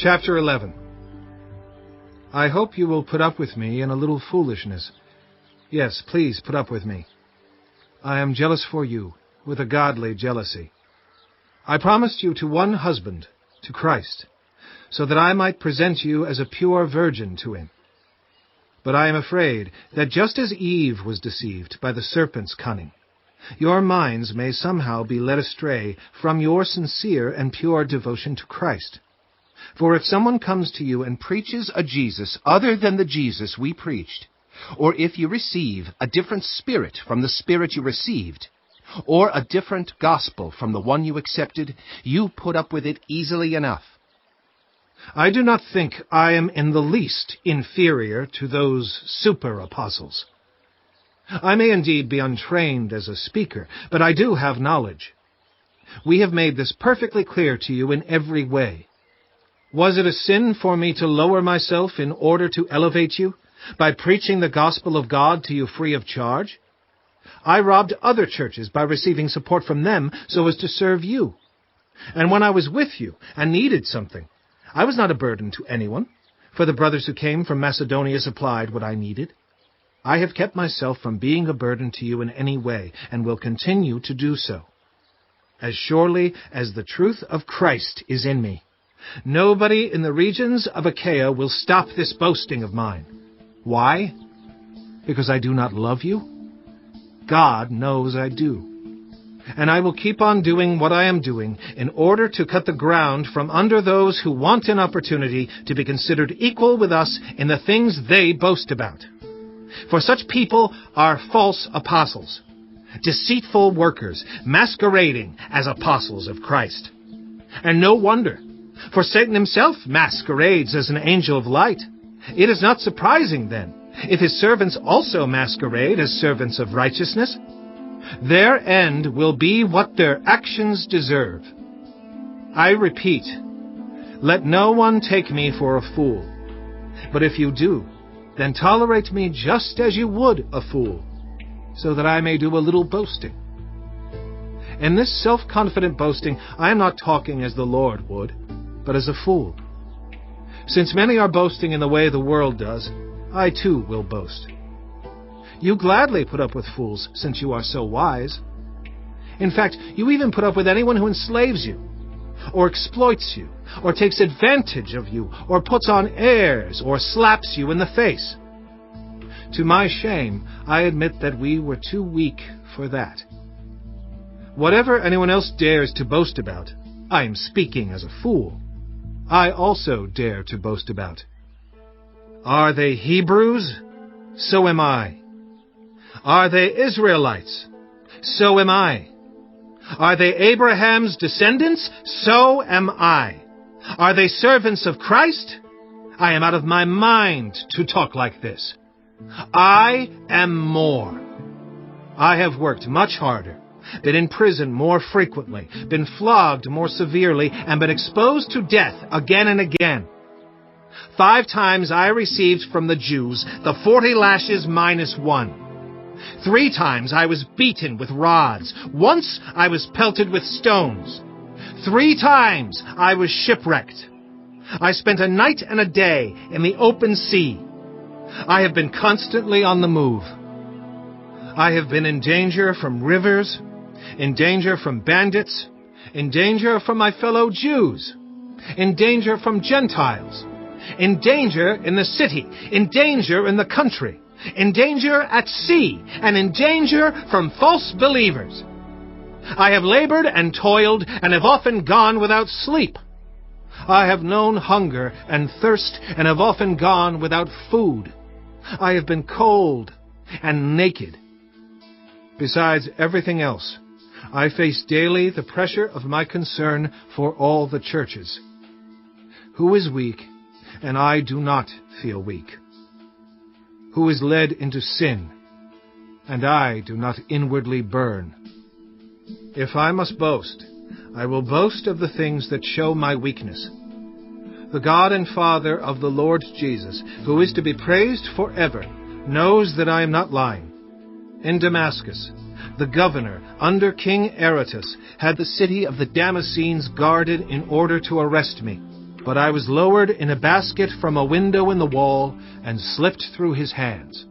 Chapter 11. I hope you will put up with me in a little foolishness. Yes, please put up with me. I am jealous for you, with a godly jealousy. I promised you to one husband, to Christ, so that I might present you as a pure virgin to him. But I am afraid that just as Eve was deceived by the serpent's cunning, your minds may somehow be led astray from your sincere and pure devotion to Christ. For if someone comes to you and preaches a Jesus other than the Jesus we preached, or if you receive a different spirit from the spirit you received, or a different gospel from the one you accepted, you put up with it easily enough. I do not think I am in the least inferior to those super-apostles. I may indeed be untrained as a speaker, but I do have knowledge. We have made this perfectly clear to you in every way. Was it a sin for me to lower myself in order to elevate you, by preaching the gospel of God to you free of charge? I robbed other churches by receiving support from them so as to serve you. And when I was with you and needed something, I was not a burden to anyone, for the brothers who came from Macedonia supplied what I needed. I have kept myself from being a burden to you in any way, and will continue to do so. As surely as the truth of Christ is in me, nobody in the regions of Achaia will stop this boasting of mine. Why? Because I do not love you? God knows I do. And I will keep on doing what I am doing in order to cut the ground from under those who want an opportunity to be considered equal with us in the things they boast about. For such people are false apostles, deceitful workers, masquerading as apostles of Christ. And no wonder, for Satan himself masquerades as an angel of light. It is not surprising, then, if his servants also masquerade as servants of righteousness. Their end will be what their actions deserve. I repeat, let no one take me for a fool. But if you do, then tolerate me just as you would a fool, so that I may do a little boasting. In this self-confident boasting, I am not talking as the Lord would, but as a fool. Since many are boasting in the way the world does, I too will boast. You gladly put up with fools, since you are so wise. In fact, you even put up with anyone who enslaves you, or exploits you, or takes advantage of you, or puts on airs, or slaps you in the face. To my shame, I admit that we were too weak for that. Whatever anyone else dares to boast about, I am speaking as a fool, I also dare to boast about. Are they Hebrews? So am I. Are they Israelites? So am I. Are they Abraham's descendants? So am I. Are they servants of Christ? I am out of my mind to talk like this. I am more. I have worked much harder, been in prison more frequently, been flogged more severely, and been exposed to death again and again. 5 times I received from the Jews the 40 lashes minus 1. 3 times I was beaten with rods. Once I was pelted with stones. 3 times I was shipwrecked. I spent a night and a day in the open sea. I have been constantly on the move. I have been in danger from rivers, in danger from bandits, in danger from my fellow Jews, in danger from Gentiles, in danger in the city, in danger in the country, in danger at sea, and in danger from false believers. I have labored and toiled, and have often gone without sleep. I have known hunger and thirst, and have often gone without food. I have been cold and naked. Besides everything else, I face daily the pressure of my concern for all the churches. Who is weak, and I do not feel weak? Who is led into sin, and I do not inwardly burn? If I must boast, I will boast of the things that show my weakness. The God and Father of the Lord Jesus, who is to be praised forever, knows that I am not lying. In Damascus, the governor, under King Aretas, had the city of the Damascenes guarded in order to arrest me. but I was lowered in a basket from a window in the wall and slipped through his hands.